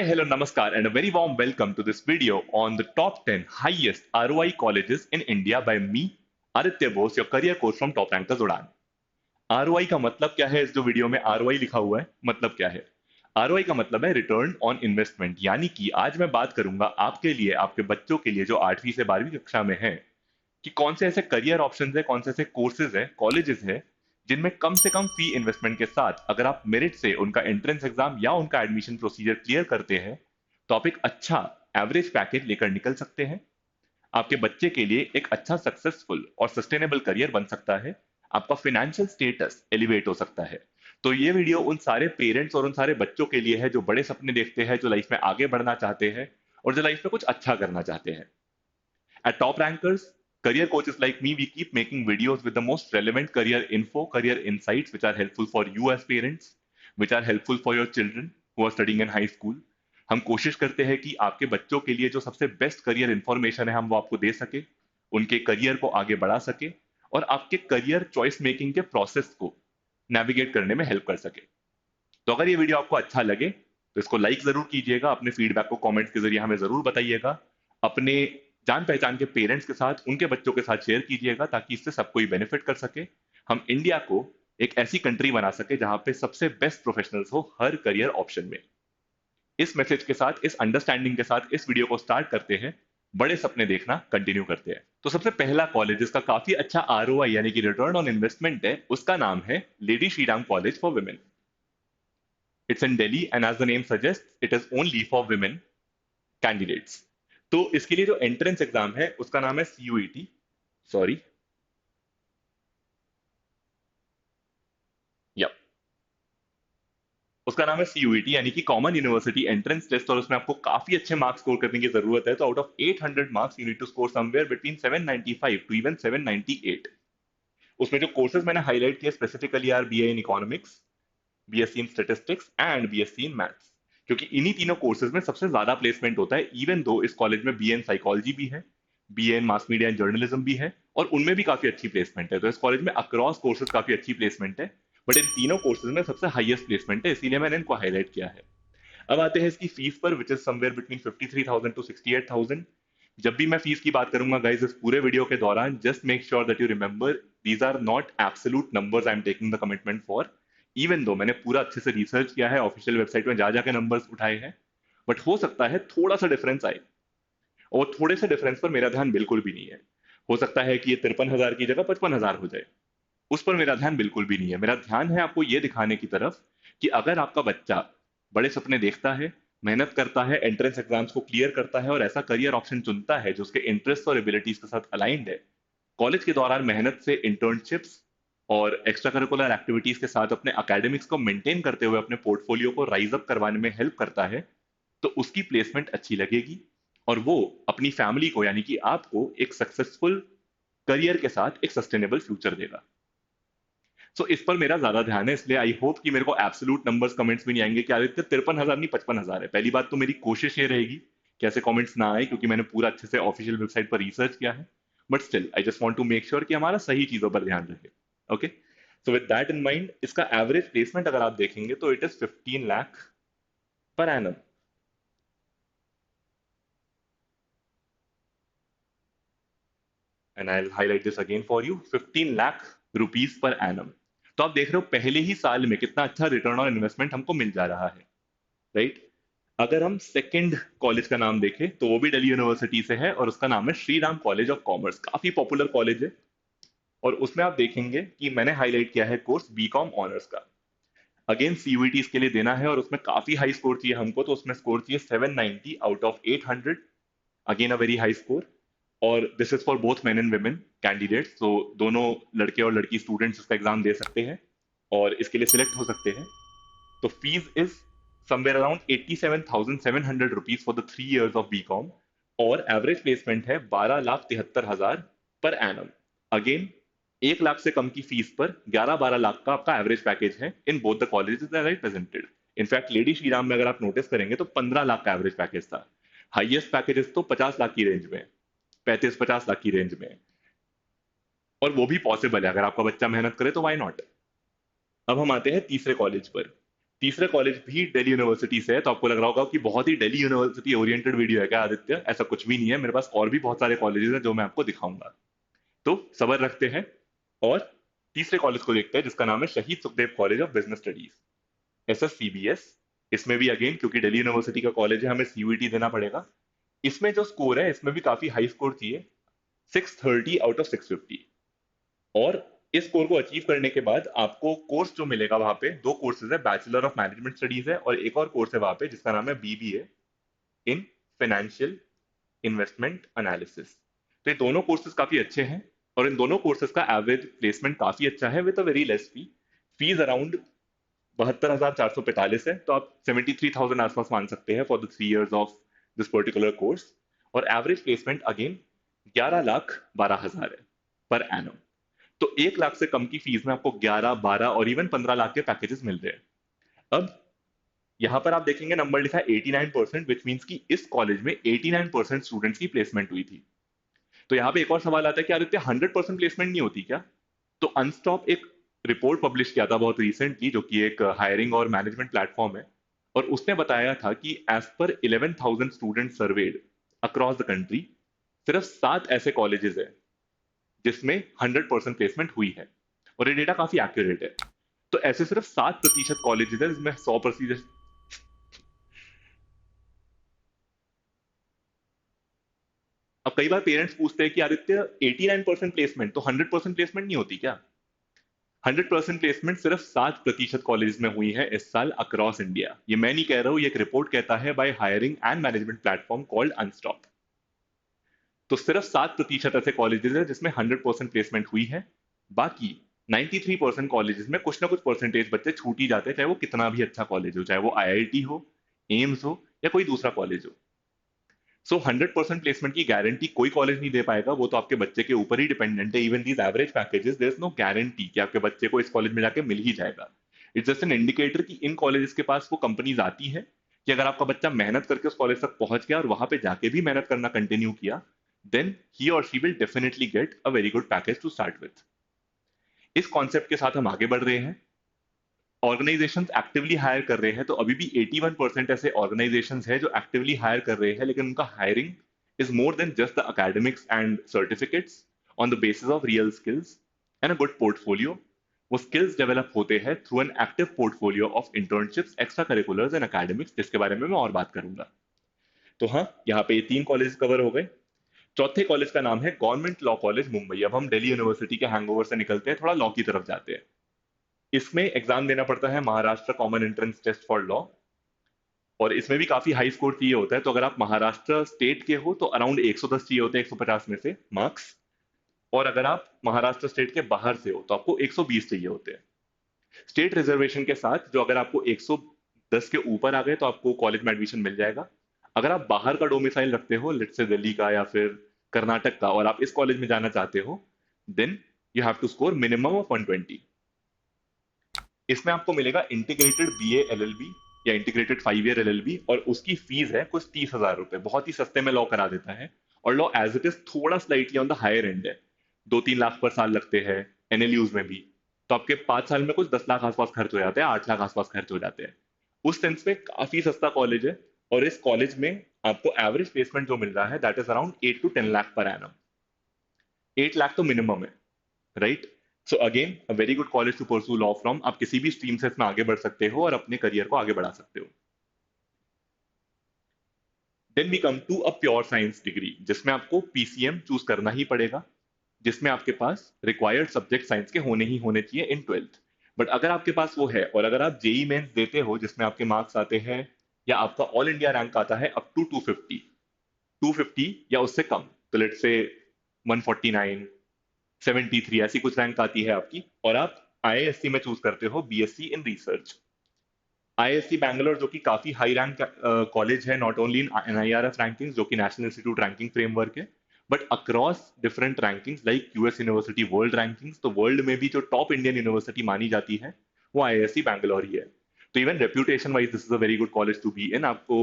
Hi, hello, namaskar, and a very warm welcome to this video on the top 10 highest ROI colleges in India by me, Aditya Bose, your career coach from Top Rankers Udan. ROI का मतलब क्या है? इस जो video में ROI लिखा हुआ है, मतलब क्या है? ROI का मतलब है रिटर्न ऑन इन्वेस्टमेंट, यानी कि आज मैं बात करूंगा आपके लिए, आपके बच्चों के लिए जो 8वीं से 12वीं कक्षा में है, कि कौन से ऐसे करियर ऑप्शंस है, कौन से ऐसे कोर्सेज है, कॉलेजेस है, जिनमें कम से कम फी इन्वेस्टमेंट के साथ अगर आप मेरिट से उनका एंट्रेंस एग्जाम या उनका एडमिशन प्रोसीजर क्लियर करते हैं तो आप एक अच्छा एवरेज पैकेज लेकर निकल सकते हैं। आपके बच्चे के लिए एक अच्छा सक्सेसफुल और सस्टेनेबल करियर बन सकता है। आपका फाइनेंशियल स्टेटस एलिवेट हो सकता है। तो ये वीडियो उन सारे पेरेंट्स और उन सारे बच्चों के लिए है जो बड़े सपने देखते हैं, जो लाइफ में आगे बढ़ना चाहते हैं और जो लाइफ में कुछ अच्छा करना चाहते हैं। At Top Rankers, career coaches like me, we keep making videos with the most relevant career info, career insights, which are helpful for you as parents, which are helpful for your children who are studying in high school. हम कोशिश करते हैं कि आपके बच्चों के लिए जो सबसे बेस्ट करियर इंफॉर्मेशन है हम वो आपको दे सके, उनके करियर को आगे बढ़ा सके और आपके करियर चॉइस मेकिंग के प्रोसेस को नेविगेट करने में हेल्प कर सके। तो अगर ये वीडियो आपको अच्छा लगे तो इसको लाइक जरूर कीजिएगा, अपने फीडबैक को कमेंट्स के जरिए हमें जरूर बताइएगा, अपने जान पहचान के पेरेंट्स के साथ, उनके बच्चों के साथ शेयर कीजिएगा ताकि इससे सब कोई बेनिफिट कर सके। हम इंडिया को एक ऐसी कंट्री बना सके जहां पे सबसे बेस्ट प्रोफेशनल्स हो हर करियर ऑप्शन में। इस मैसेज के साथ, इस अंडरस्टैंडिंग के साथ इस वीडियो को स्टार्ट करते हैं, बड़े सपने देखना कंटिन्यू करते हैं। तो सबसे पहला कॉलेज जिसका काफी अच्छा आरओआई यानी कि रिटर्न ऑन इन्वेस्टमेंट है, उसका नाम है lady Shriram college for women. It's in Delhi and as the name suggest it is only for women candidates. तो इसके लिए जो एंट्रेंस एग्जाम है उसका नाम है सीयूईटी, सॉरी, या उसका नाम है सीयूईटी यानी कि कॉमन यूनिवर्सिटी एंट्रेंस टेस्ट, और उसमें आपको काफी अच्छे मार्क्स स्कोर करने की जरूरत है। तो out of 800 marks you need to score somewhere between 795 to even 798। उसमें जो कोर्सेज मैंने हाईलाइट किए specifically are BA in economics, BSc in statistics and BSc in maths, क्योंकि इन्हीं तीनों कोर्सेज में सबसे ज्यादा प्लेसमेंट होता है। इवन दो इस कॉलेज में बीए इन साइकोलॉजी भी है, BA in mass media and journalism भी है, और उनमें भी काफी अच्छी प्लेसमेंट है। तो इस कॉलेज में अक्रॉस कोर्सेज काफी अच्छी प्लेसमेंट है, बट इन तीनों कोर्सेज में सबसे हाईएस्ट प्लेसमेंट है, इसीलिए मैंने इनको हाईलाइट किया है। अब आते हैं इसकी फीस पर, which is somewhere between 53,000 to 68,000। जब भी मैं फीस की बात करूंगा गाइस इस पूरे वीडियो के दौरान, just make sure that you remember these are not absolute numbers I am taking the commitment for. Even though मैंने पूरा अच्छे से रिसर्च किया है, ऑफिशियल वेबसाइट में जा जाके नंबर्स उठाए हैं, बट हो सकता है थोड़ा सा डिफरेंस आए, और थोड़े से डिफरेंस पर मेरा ध्यान बिल्कुल भी नहीं है। हो सकता है कि ये 53,000 की जगह 55,000 हो जाए, उस पर मेरा ध्यान बिल्कुल भी नहीं है। मेरा ध्यान है आपको ये दिखाने की तरफ कि अगर आपका बच्चा बड़े सपने देखता है, मेहनत करता है, एंट्रेंस एग्जाम्स को क्लियर करता है और ऐसा करियर ऑप्शन चुनता है जो उसके इंटरेस्ट और एबिलिटीज के साथ अलाइंड है, कॉलेज के दौरान मेहनत से इंटर्नशिप्स और एक्स्ट्रा करिकुलर एक्टिविटीज के साथ अपने एकेडमिक्स को मेंटेन करते हुए अपने पोर्टफोलियो को राइज अप करवाने में हेल्प करता है, तो उसकी प्लेसमेंट अच्छी लगेगी और वो अपनी फैमिली को यानी कि आपको एक सक्सेसफुल करियर के साथ एक सस्टेनेबल फ्यूचर देगा। सो इस पर मेरा ज्यादा ध्यान है, इसलिए आई होप कि मेरे को एब्सोल्यूट नंबर्स कमेंट्स भी नहीं आएंगे कि आदित्य 53,000 नहीं 55,000 है। पहली बात तो मेरी कोशिश ये रहेगी कि ऐसे कमेंट्स ना आए, क्योंकि मैंने पूरा अच्छे से ऑफिशियल वेबसाइट पर रिसर्च किया है, but still I just want to make sure कि हमारा सही चीजों पर ध्यान रहे। Okay, so with that in mind, इसका एवरेज प्लेसमेंट अगर आप देखेंगे तो it is 15 lakh per annum. And I will highlight this again for you, 15 lakh rupees per annum. तो आप देख रहे हो पहले ही साल में कितना अच्छा रिटर्न ऑन इन्वेस्टमेंट हमको मिल जा रहा है, राइट? अगर हम सेकंड कॉलेज का नाम देखें तो वो भी दिल्ली यूनिवर्सिटी से है और उसका नाम है श्रीराम कॉलेज ऑफ कॉमर्स। काफी पॉपुलर कॉलेज है, और उसमें आप देखेंगे कि मैंने हाईलाइट किया है कोर्स बीकॉम ऑनर्स का। अगेन सीयूईटी इसके लिए देना है और उसमें काफी हाई स्कोर चाहिए हमको, तो उसमें स्कोर चाहिए 790 out of 800। Again a very high score, और this is for both men and women candidates, तो दोनों लड़के और लड़की स्टूडेंट्स इसका एग्जाम दे सकते हैं और इसके लिए सिलेक्ट हो सकते हैं। तो fees is somewhere around 87,700 rupees for the 3 years of BCom, और एवरेज प्लेसमेंट है 12,73,000 पर एनम। अगेन 1 लाख से कम की फीस पर 11-12 लाख का आपका एवरेज पैकेज है in both the colleges that I presented. In fact lady Shriram में अगर आप नोटिस करेंगे तो 15 लाख का एवरेज पैकेज था। हाईएस्ट पैकेजेस तो 50 लाख की रेंज में, 35-50 लाख की रेंज में, और वो भी पॉसिबल है अगर आपका बच्चा मेहनत करे तो वाई नॉट। अब हम आते हैं तीसरे कॉलेज पर। तीसरा कॉलेज भी दिल्ली यूनिवर्सिटी से है, तो आपको लग रहा होगा कि बहुत ही दिल्ली यूनिवर्सिटी ओरिएंटेड वीडियो है क्या आदित्य? ऐसा कुछ भी नहीं है, मेरे पास और भी बहुत सारे कॉलेजेस हैं जो मैं आपको दिखाऊंगा। तो सबर रखते हैं और तीसरे कॉलेज को देखते हैं जिसका नाम है शहीद Sukhdev college of business studies, SSCBS। इसमें भी अगेन क्योंकि दिल्ली यूनिवर्सिटी का कॉलेज है, हमें CUET देना पड़ेगा। इसमें जो स्कोर है इसमें भी काफी हाई स्कोर चाहिए, 630 आउट ऑफ 650। और इस स्कोर को अचीव करने के बाद आपको कोर्स जो मिलेगा वहां पे, दो कोर्सेज है, बैचलर ऑफ मैनेजमेंट स्टडीज है और एक और कोर्स है वहां पे जिसका नाम है BBA in financial investment analysis. तो ये दोनों कोर्सेज काफी अच्छे हैं और इन दोनों कोर्सेज का एवरेज प्लेसमेंट काफी अच्छा है with a very less fee. Fees around 72,445 है, तो आप 73,000 आसपास मान सकते हैं for the 3 years of this particular course. और एवरेज प्लेसमेंट अगेन 11,12,000 है पर एनम। तो 1 लाख से कम की फीस में आपको 11, 12 और इवन 15 लाख के पैकेजेस मिल रहे हैं। अब यहां पर आप देखेंगे नंबर लिखा है 89%, विच मीन्स कि इस कॉलेज में 89% स्टूडेंट्स की प्लेसमेंट हुई थी। तो यहाँ पे एक और सवाल आता है कि आदित्य 100% प्लेसमेंट नहीं होती क्या? तो अनस्टॉप एक रिपोर्ट पब्लिश किया था बहुत रिसेंटली, जो कि एक हायरिंग और मैनेजमेंट प्लेटफॉर्म है, और उसने बताया था कि as per 11,000 student surveyed across the country, सिर्फ 7 ऐसे कॉलेजेस है जिसमें 100% प्लेसमेंट हुई है। और ये डेटा काफी एक्यूरेट है। तो ऐसे सिर्फ 7% कॉलेजेस है जिसमें 100%। अब कई बार पेरेंट्स पूछते हैं कि आदित्य 89% प्लेसमेंट तो 100% प्लेसमेंट नहीं होती क्या? 100% प्लेसमेंट सिर्फ 7% कॉलेज में हुई है इस साल अक्रॉस इंडिया। ये मैं नहीं कह रहा हूं, ये एक रिपोर्ट कहता है by hiring and management platform called Unstop. तो सिर्फ 7% ऐसे कॉलेजेस हैं जिसमें 100% प्लेसमेंट हुई है। बाकी 93% कॉलेजेस में कुछ ना कुछ परसेंटेज बच्चे छूट ही जाते हैं, चाहे वो कितना भी अच्छा कॉलेज हो, चाहे वो IIT हो, एम्स हो या कोई दूसरा कॉलेज हो। सो 100% प्लेसमेंट की गारंटी कोई कॉलेज नहीं दे पाएगा, वो तो आपके बच्चे के ऊपर ही डिपेंडेंट है। Even these average packages there is no guarantee कि आपके बच्चे को इस कॉलेज में जाके मिल ही जाएगा। इट्स जस्ट एन इंडिकेटर कि इन कॉलेजेस के पास वो कंपनीज आती है कि अगर आपका बच्चा मेहनत करके उस कॉलेज तक पहुंच गया और वहां पे जाके भी मेहनत करना कंटिन्यू किया, देन ही और she will definitely get a very good package to start with. इस कॉन्सेप्ट के साथ हम आगे बढ़ रहे हैं। ऑर्गेनाइजेशंस एक्टिवली हायर कर रहे हैं, तो अभी भी 81% ऐसे ऑर्गेनाइजेशंस हैं जो एक्टिवली हायर कर रहे हैं, लेकिन उनका hiring is more than just the academics and certificates, on the basis of real skills and a good portfolio. वो स्किल्स डेवलप होते हैं through an active portfolio of internships, extra curriculars and academics, जिसके बारे में मैं और बात करूंगा। तो हाँ, यहाँ पे ये 3 कॉलेज कवर हो गए। चौथे कॉलेज का नाम है गवर्नमेंट लॉ कॉलेज मुंबई। अब हम दिल्ली यूनिवर्सिटी के हैंगओवर से निकलते हैं, थोड़ा लॉ की तरफ जाते हैं। इसमें एग्जाम देना पड़ता है Maharashtra common entrance test for law, और इसमें भी काफी हाई स्कोर चाहिए होता है। तो अगर आप महाराष्ट्र स्टेट के हो तो अराउंड 110 चाहिए होते हैं 150 में से मार्क्स, और अगर आप महाराष्ट्र स्टेट के बाहर से हो तो आपको 120 चाहिए होते हैं। स्टेट रिजर्वेशन के साथ जो अगर आपको 110 के ऊपर आ गए तो आपको कॉलेज में एडमिशन मिल जाएगा। अगर आप बाहर का डोमिसाइल रखते हो, लेट्स से दिल्ली का या फिर कर्नाटक का, और आप इस कॉलेज में जाना चाहते हो, then you have to score minimum of 120। इसमें आपको मिलेगा इंटीग्रेटेड BA LLB या इंटीग्रेटेड 5 year LLB, और उसकी फीस है कुछ 30,000 रुपए, बहुत ही सस्ते में लॉ करा देता है। और लॉ एज इट इज थोड़ा slightly on the higher end है, 2-3 लाख पर साल लगते हैं NLUs में भी। तो आपके 5 साल में कुछ 10 लाख आसपास खर्च हो जाते हैं, 8 लाख आसपास खर्च हो जाते हैं। उस सेंस में काफी सस्ता कॉलेज है। और इस कॉलेज में आपको एवरेज प्लेसमेंट जो मिल रहा है that is around 8 to 10 lakh per annum. 8 lakh तो मिनिमम है, right? So again a very good college to pursue law from. आप किसी भी स्ट्रीम से इसमें आगे बढ़ सकते हो और अपने करियर को आगे बढ़ा सकते हो। Then we come to a pure science degree, जिसमें आपको PCM चूज करना ही पड़ेगा, जिसमें आपके पास रिक्वायर्ड सब्जेक्ट साइंस के होने ही होने चाहिए इन 12th। बट अगर आपके पास वो है और अगर आप जेई मेंस देते हो जिसमें आपके मार्क्स आते हैं या आपका ऑल इंडिया रैंक आता है अप टू 250 या उससे कम, तो लेट्स से 149, 73 ऐसी कुछ रैंक आती है आपकी, और आप IISc में चूज करते हो BSc in research. IISc Bangalore जो कि काफी हाई रैंक कॉलेज है, not only in NIRF rankings जो कि नेशनल इंस्टीट्यूट रैंकिंग फ्रेमवर्क है, but across different rankings like US university world rankings. तो वर्ल्ड में भी जो टॉप इंडियन यूनिवर्सिटी मानी जाती है वो IISc बैंगलोर ही है। तो even reputation wise this is a very good college to be in. आपको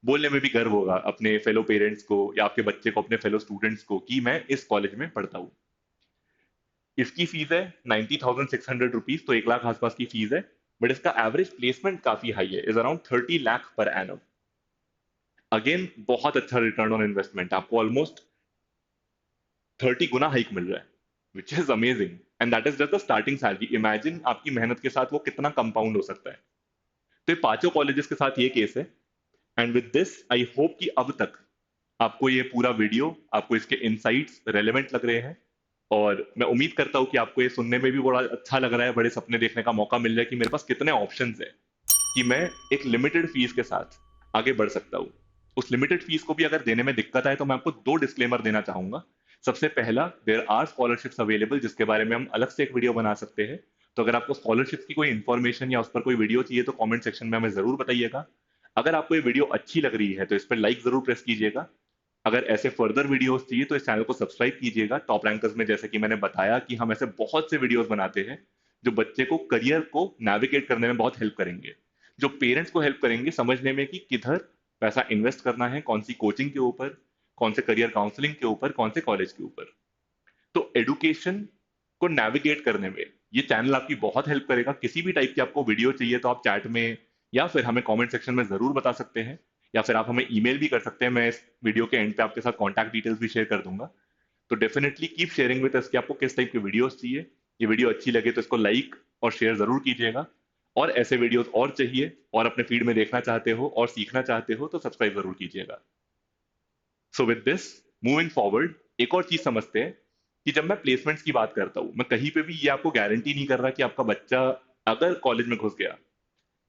बोलने में भी गर्व होगा अपने फेलो पेरेंट्स को या आपके बच्चे को, अपने फेलो स्टूडेंट्स को, कि मैं इस कॉलेज में पढ़ता हूँ। इसकी फीस है 90,600 रुपीज, तो 1 लाख आसपास की फीस है। बट इसका एवरेज प्लेसमेंट काफी हाई है, is around 30 lakh per annum. Again बहुत अच्छा रिटर्न ऑन इन्वेस्टमेंट, आपको ऑलमोस्ट 30 गुना हाइक मिल रहा है, which is amazing. And that is just the starting salary. Imagine आपकी मेहनत के साथ वो कितना कंपाउंड हो सकता है। तो ये पांचों कॉलेजेस के साथ ये केस है। And with this I hope कि अब तक आपको ये पूरा वीडियो, आपको इसके इनसाइट्स रेलेवेंट लग रहे हैं। और मैं उम्मीद करता हूँ कि आपको ये सुनने में भी बड़ा अच्छा लग रहा है, बड़े सपने देखने का मौका मिल रहा है कि मेरे पास कितने ऑप्शंस है कि मैं एक लिमिटेड फीस के साथ आगे बढ़ सकता हूँ। उस लिमिटेड फीस को भी अगर देने में दिक्कत आए तो मैं आपको दो डिस्क्लेमर देना चाहूंगा। सबसे पहला, देयर आर स्कॉलरशिप्स अवेलेबल, जिसके बारे में हम अलग से एक वीडियो बना सकते हैं। तो अगर आपको स्कॉलरशिप की कोई इन्फॉर्मेशन या उस पर कोई वीडियो चाहिए तो कमेंट सेक्शन में हमें जरूर बताइएगा। अगर आपको ये वीडियो अच्छी लग रही है तो इस पर लाइक जरूर प्रेस कीजिएगा। अगर ऐसे फर्दर वीडियोस चाहिए तो इस चैनल को सब्सक्राइब कीजिएगा। टॉप रैंकर्स में जैसे कि मैंने बताया कि हम ऐसे बहुत से वीडियोस बनाते हैं जो बच्चे को करियर को नेविगेट करने में बहुत हेल्प करेंगे, जो पेरेंट्स को हेल्प करेंगे समझने में कि किधर पैसा इन्वेस्ट करना है, कौन सी कोचिंग के ऊपर, कौन से करियर काउंसलिंग के ऊपर, कौन से कॉलेज के ऊपर। तो एडुकेशन को नेविगेट करने में ये चैनल आपकी बहुत हेल्प करेगा। किसी भी टाइप की आपको वीडियो चाहिए तो आप चैट में या फिर हमें कमेंट सेक्शन में जरूर बता सकते हैं, या फिर आप हमें ईमेल भी कर सकते हैं। मैं इस वीडियो के एंड पे आपके साथ कॉन्टैक्ट डिटेल्स भी शेयर कर दूंगा। तो definitely keep sharing with us कि आपको किस टाइप की वीडियोस चाहिए। ये वीडियो अच्छी लगे तो इसको लाइक और शेयर जरूर कीजिएगा। और ऐसे वीडियोस और चाहिए और अपने फीड में देखना चाहते हो और सीखना चाहते हो तो सब्सक्राइब जरूर कीजिएगा। So with this, moving forward, एक और चीज समझते हैं कि जब मैं प्लेसमेंट्स की बात करता हूं, मैं कहीं पे भी ये आपको गारंटी नहीं कर रहा कि आपका बच्चा अगर कॉलेज में घुस गया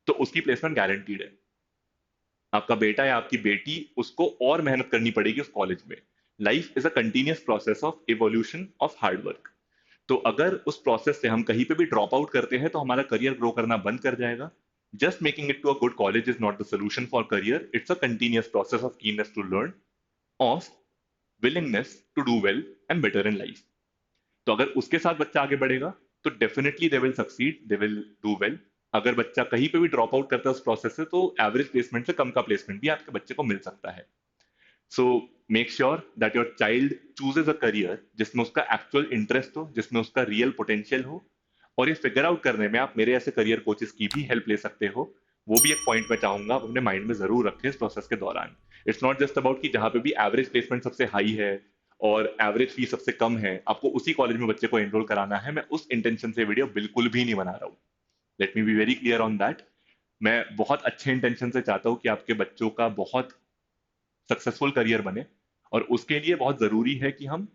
तो उसकी प्लेसमेंट गारंटीड है। आपका बेटा या आपकी बेटी, उसको और मेहनत करनी पड़ेगी उस कॉलेज में। Life is a continuous process of evolution of hard work. तो अगर उस प्रोसेस से हम कहीं पे भी ड्रॉप आउट करते हैं तो हमारा करियर ग्रो करना बंद कर जाएगा। Just making it to a good college is not the solution for career, it's a continuous process of keenness to learn, of willingness to do well and better in life. तो अगर उसके साथ बच्चा आगे बढ़ेगा तो definitely they will succeed, they will do well. अगर बच्चा कहीं पे भी ड्रॉप आउट करता है उस प्रोसेस से तो एवरेज प्लेसमेंट से कम का प्लेसमेंट भी आपके बच्चे को मिल सकता है। So make sure that your child chooses a career जिसमें उसका एक्चुअल इंटरेस्ट हो, जिसमें उसका रियल पोटेंशियल हो। और ये फिगर आउट करने में आप मेरे ऐसे करियर कोचेस की भी हेल्प ले सकते हो। वो भी एक पॉइंट मैं चाहूंगा आप अपने माइंड में जरूर रखें इस प्रोसेस के दौरान। इट्स नॉट जस्ट अबाउट कि जहां पे भी एवरेज प्लेसमेंट सबसे हाई है और एवरेज फीस सबसे कम है आपको उसी कॉलेज में बच्चे को एनरोल कराना है। मैं उस इंटेंशन से वीडियो बिल्कुल भी नहीं बना रहा हूँ। Let me be very clear on that. मैं बहुत अच्छे इंटेंशन से चाहता हूँ कि आपके बच्चों का बहुत सक्सेसफुल करियर बने। और उसके लिए बहुत जरूरी है कि हम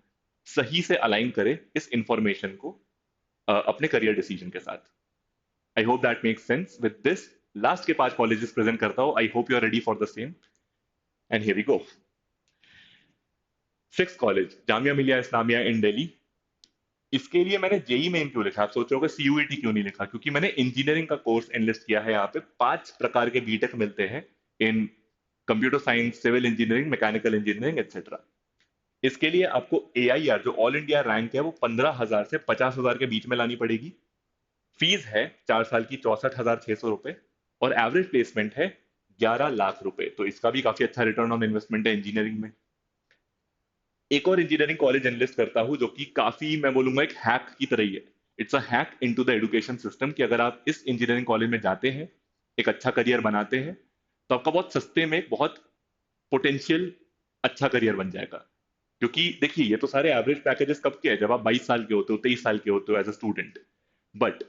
सही से अलाइन करें इस इंफॉर्मेशन को अपने करियर डिसीजन के साथ। I hope that makes sense. With this, last के 5 कॉलेजेस प्रेजेंट करता हूं। I hope you are ready for the same, and here we go. 6 college, Jamia Millia Islamia इन दिल्ली। इसके लिए मैंने जेई मेन क्यों लिखा, आप सोच रहे होगे सीयूईटी क्यों नहीं लिखा, क्योंकि मैंने इंजीनियरिंग का कोर्स एनलिस्ट किया है। यहाँ पे 5 प्रकार के बीटेक मिलते हैं in computer science, civil engineering, mechanical engineering etcetera. इसके लिए आपको एआईआर जो ऑल इंडिया रैंक है वो 15,000 से 50,000 के बीच में लानी पड़ेगी। फीस है 4 साल की 64,600 रुपए, और एवरेज प्लेसमेंट है 11 लाख रुपए। तो इसका भी काफी अच्छा रिटर्न ऑन इन्वेस्टमेंट है इंजीनियरिंग में। एक और इंजीनियरिंग कॉलेज एनलिस्ट करता हूं जो कि काफी, मैं बोलूंगा, एक हैक की तरह ही है। It's a hack into the education system कि अगर आप इस इंजीनियरिंग कॉलेज में जाते हैं, एक अच्छा करियर बनाते हैं, तो आपका बहुत सस्ते में एक बहुत पोटेंशियल अच्छा करियर बन जाएगा। क्योंकि देखिए, ये तो सारे एवरेज पैकेजेस कब के हैं, जब आप 22 साल के होते हो, 23 साल के होते हो एज अ स्टूडेंट। बट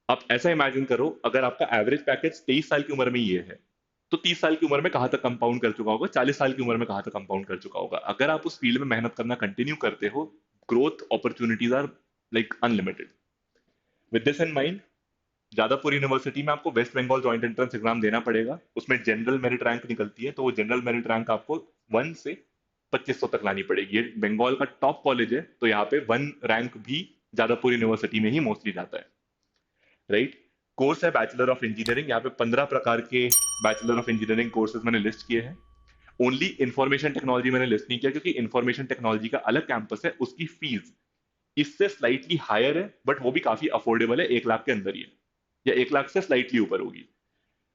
आप ऐसा इमेजिन करो, अगर आपका एवरेज पैकेज 23 साल की उम्र में ये है, तो 30 साल की उम्र में कहां तक कंपाउंड कर चुका होगा, 40 साल की उम्र में कहां तक कंपाउंड कर चुका होगा। अगर आप उस फील्ड में मेहनत करना कंटिन्यू करते हो, growth opportunities are like unlimited. With this in mind, Jadavpur university में आपको West Bengal joint entrance exam देना पड़ेगा। उसमें जनरल मेरिट रैंक निकलती है, तो वो जनरल मेरिट रैंक आपको 1 से 2500 तक लानी पड़ेगी। ये बंगाल का टॉप कॉलेज है, तो यहाँ पे 1 रैंक भी जादवपुर यूनिवर्सिटी में ही मोस्टली जाता है। राइट। कोर्स है बैचलर ऑफ इंजीनियरिंग। यहाँ पे 15 प्रकार के बैचलर ऑफ इंजीनियरिंग कोर्सेज मैंने लिस्ट किए हैं। ओनली इंफॉर्मेशन टेक्नोलॉजी मैंने लिस्ट नहीं किया, क्योंकि इंफॉर्मेशन टेक्नोलॉजी का अलग कैंपस है, उसकी फीस इससे स्लाइटली हायर है, बट वो भी काफी अफोर्डेबल है, 1 लाख के अंदर ही है, या 1 लाख से स्लाइटली ऊपर होगी।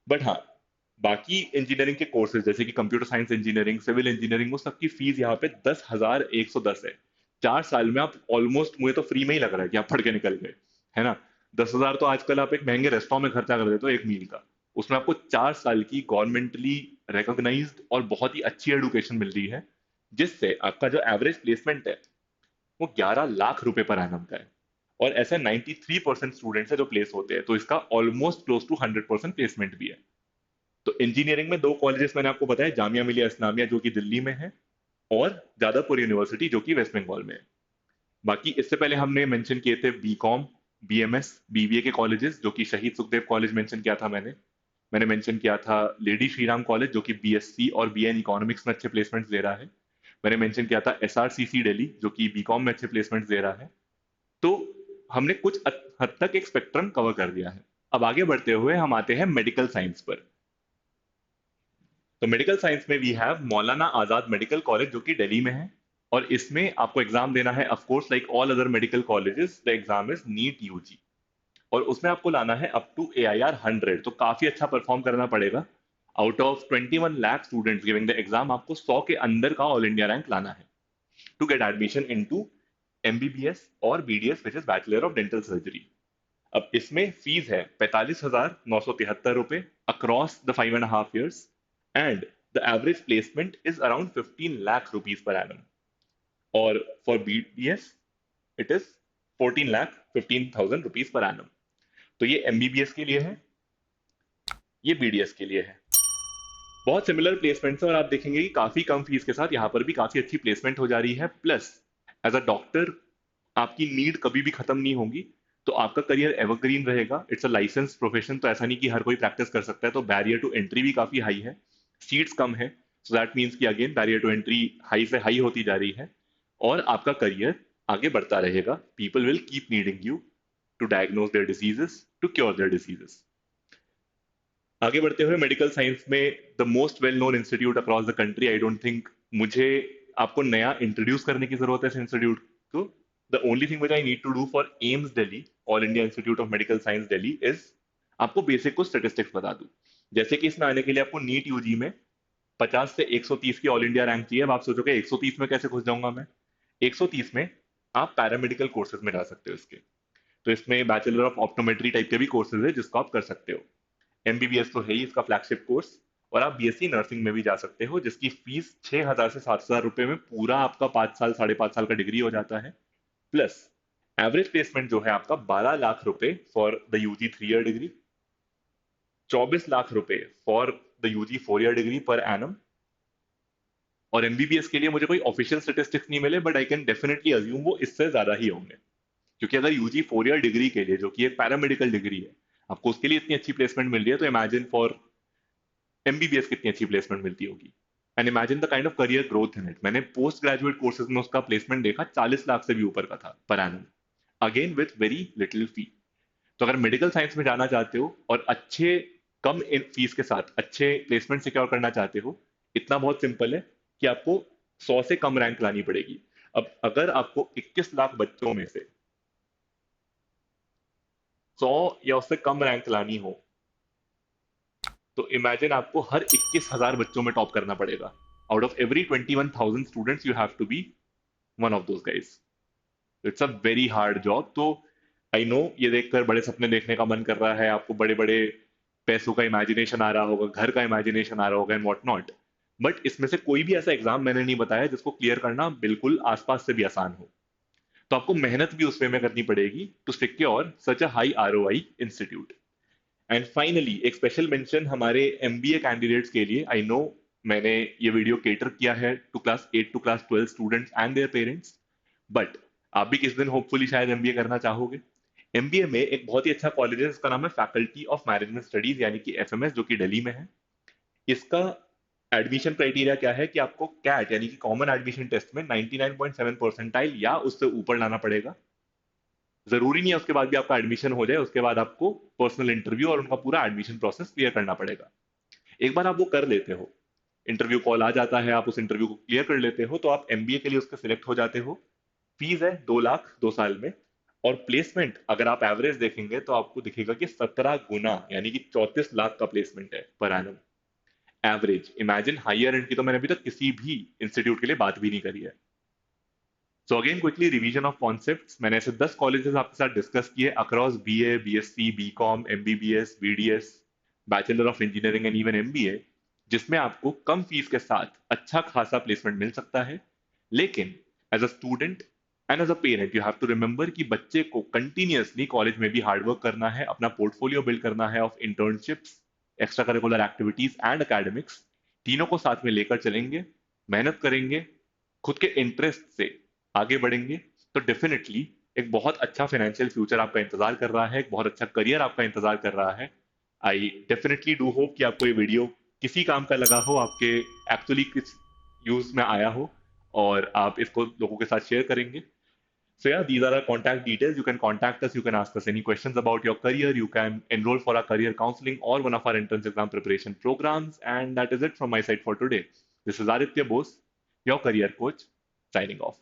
बट हाँ, बाकी इंजीनियरिंग के कोर्सेज जैसे कि computer science engineering, civil engineering, वो सबकी फीस यहाँ पे 10,110 है। 4 साल में आप ऑलमोस्ट, मुझे तो फ्री में ही लग रहा है कि आप पढ़ के निकल गए, है ना। 10,000 तो आजकल आप एक महंगे रेस्टोरेंट में खर्चा कर देते हो एक मील का। उसमें आपको 4 साल की गवर्नमेंटली रिकॉग्नाइज्ड और बहुत ही अच्छी एडुकेशन मिल रही है, जिससे आपका जो एवरेज प्लेसमेंट है वो 11 लाख रुपए पर एनम का है। और ऐसे 93% स्टूडेंट्स है जो प्लेस होते हैं, तो इसका ऑलमोस्ट क्लोज टू 100% प्लेसमेंट भी है। तो इंजीनियरिंग में दो कॉलेजेस मैंने आपको बताया, जामिया मिलिया इस्लामिया जो कि दिल्ली में है, और जादवपुर यूनिवर्सिटी जो कि वेस्ट बंगाल में है। बाकी इससे पहले हमने मेंशन किए थे बीकॉम, बीएमएस, बीबीए के कॉलेजेस, जो कि शहीद सुखदेव कॉलेज मेंशन किया था मैंने मेंशन किया था लेडी श्रीराम कॉलेज जो कि बीएससी और बीएन इकोनॉमिक्स में अच्छे प्लेसमेंट्स दे रहा है। मैंने मेंशन किया था एसआरसीसी दिल्ली जो कि बीकॉम में अच्छे प्लेसमेंट्स दे रहा है। तो हमने कुछ हद तक एक स्पेक्ट्रम कवर कर दिया है। अब आगे बढ़ते हुए हम आते हैं मेडिकल साइंस पर। तो मेडिकल साइंस में we have Maulana Azad medical college जो कि दिल्ली में है, और इसमें आपको एग्जाम देना है, of course like all other medical colleges the exam is NEET UG. और उसमें आपको लाना है अप टू AIR 100, तो काफी अच्छा परफॉर्म करना पड़ेगा। Out of 21 lakh students giving the exam आपको 100 के अंदर का ऑल इंडिया रैंक लाना है to get admission into MBBS और BDS which is bachelor of dental surgery. अब इसमें फीस है 45,973 रुपए across the 5.5 years, and the average placement is around 15 lakh rupees per annum. और for BDS it is 14,15,000 rupees per annum. तो ये MBBS के लिए है, ये BDS के लिए है। बहुत सिमिलर प्लेसमेंट्स है, और आप देखेंगे कि काफी कम फीस के साथ यहाँ पर भी काफी अच्छी प्लेसमेंट हो जा रही है। प्लस एज अ डॉक्टर आपकी नीड कभी भी खत्म नहीं होगी, तो आपका करियर एवरग्रीन रहेगा। इट्स अ लाइसेंस प्रोफेशन, तो ऐसा नहीं कि हर कोई प्रैक्टिस कर सकता है, तो बैरियर टू एंट्री भी काफी हाई है, सीट्स कम है। सो दैट मीन्स कि again barrier to entry high से हाई होती जा रही है, और आपका करियर आगे बढ़ता रहेगा। People will keep needing you to diagnose their diseases, to cure their diseases. आगे बढ़ते हुए मेडिकल साइंस में the most well known institute across the country, I don't think मुझे आपको नया इंट्रोड्यूस करने की जरूरत है इस इंस्टीट्यूट को। The only thing which I need to do for AIIMS Delhi, All India Institute of Medical Science Delhi, is आपको बेसिक कुछ स्टेटिस्टिक्स बता दूं। जैसे कि इसमें आने के लिए आपको नीट यूजी में 50 से 130 की ऑल इंडिया रैंक चाहिए। अब आप सोचोगे 130 में कैसे घुस जाऊंगा मैं। 130 में आप पैरामेडिकल कोर्सेज में जा सकते हो इसके। तो इसमें बैचलर ऑफ ऑप्टोमेट्री टाइप के भी कोर्सेज है जिसको आप कर सकते हो। MBBS तो है ही इसका फ्लैगशिप कोर्स। और आप BSc नर्सिंग में भी जा सकते हो, जिसकी फीस 6,000 से 7,000 रुपए में पूरा आपका 5 साल 5.5 साल का डिग्री हो जाता है। प्लस एवरेज प्लेसमेंट जो है आपका 12 लाख रुपए for the UG 3 year degree, 24 lakh रुपए for the UG 4 year degree per annum. और MBBS के लिए मुझे कोई ऑफिशियल स्टेटिस्टिक्स नहीं मिले, but I can definitely assume वो इससे ज्यादा ही होंगे। क्योंकि अगर यूजी 4 ईयर डिग्री के लिए, जो कि एक पैरामेडिकल डिग्री है, आपको उसके लिए इतनी अच्छी प्लेसमेंट मिल रही है, तो इमेजिन फॉर MBBS कितनी अच्छी प्लेसमेंट मिलती होगी। And imagine the kind of career growth in it. मैंने पोस्ट ग्रेजुएट कोर्सेज में उसका प्लेसमेंट देखा 40 लाख से भी ऊपर का था per annum, again with very little fee. तो अगर मेडिकल साइंस में जाना चाहते हो और अच्छे कम फीस के साथ अच्छे प्लेसमेंट सिक्योर करना चाहते हो, इतना बहुत सिंपल है कि आपको 100 से कम रैंक लानी पड़ेगी। अब अगर आपको 21 लाख बच्चों में से 100 या उससे कम रैंक लानी हो, तो इमेजिन आपको हर 21,000 बच्चों में टॉप करना पड़ेगा। Out of every 21,000 students you have to be one of those guys. It's a very hard job. तो आई नो ये देखकर बड़े सपने देखने का मन कर रहा है, आपको बड़े बड़े पैसों का इमेजिनेशन आ रहा होगा, घर का इमेजिनेशन आ रहा होगा एंड व्हाट नॉट, बट इसमें से कोई भी ऐसा एग्जाम मैंने नहीं बताया जिसको क्लियर करना बिल्कुल आसपास से भी आसान हो। तो आपको मेहनत भी उस वे में करनी पड़ेगी to secure such a high ROI institute. And finally एक स्पेशल मेंशन हमारे MBA कैंडिडेट्स के लिए। आई नो मैंने ये वीडियो केटर किया है to class 8 to class 12 students and their parents, but आप भी किस दिन होपफुली शायद MBA करना चाहोगे। MBA में एक बहुत ही अच्छा कॉलेज है जिसका नाम है फैकल्टी ऑफ मैनेजमेंट स्टडीज यानी कि FMS, जो कि दिल्ली में है। इसका एडमिशन क्राइटेरिया क्या है कि आपको कैट यानी कि कॉमन एडमिशन टेस्ट में 99.7 परसेंटाइल या उससे ऊपर लाना पड़ेगा। जरूरी नहीं है उसके बाद भी आपका एडमिशन हो जाए, उसके बाद आपको पर्सनल इंटरव्यू और उनका पूरा एडमिशन प्रोसेस क्लियर करना पड़ेगा। एक बार आप वो कर लेते हो, इंटरव्यू कॉल आ जाता है, आप उस इंटरव्यू को क्लियर कर लेते हो, तो आप MBA के लिए उसके सिलेक्ट हो जाते हो। फीस है 2 लाख 2 साल में। और प्लेसमेंट अगर आप एवरेज देखेंगे तो आपको दिखेगा कि 17 गुना यानी कि 34 लाख का प्लेसमेंट है per annum average. Imagine higher end की तो मैंने अभी तक किसी भी इंस्टीट्यूट के लिए बात भी नहीं करी है। So again quickly revision of concepts, मैंने ऐसे 10 कॉलेजेस आपके साथ डिस्कस किए across BA, BSc, BCom, MBBS, BDS, bachelor of engineering and even MBA, जिसमें आपको कम फीस के साथ अच्छा खासा प्लेसमेंट मिल सकता है। लेकिन as a student and as a parent you have to remember कि बच्चे को कंटिन्यूअसली कॉलेज में भी हार्डवर्क करना है, अपना पोर्टफोलियो बिल्ड करना है of internships, extra curricular activities and academics. तीनों को साथ में लेकर चलेंगे, मेहनत करेंगे, खुद के इंटरेस्ट से आगे बढ़ेंगे, तो डेफिनेटली एक बहुत अच्छा फाइनेंशियल फ्यूचर आपका इंतजार कर रहा है, एक बहुत अच्छा करियर आपका इंतजार कर रहा है। आई डेफिनेटली डू होप कि आपको ये वीडियो किसी काम का लगा हो, आपके एक्चुअली किस यूज में आया हो, और आप इसको लोगों के साथ शेयर करेंगे। So yeah, these are our contact details. You can contact us. You can ask us any questions about your career. You can enroll for our career counseling or one of our entrance exam preparation programs. And that is it from my side for today. This is Aditya Bose, your career coach, signing off.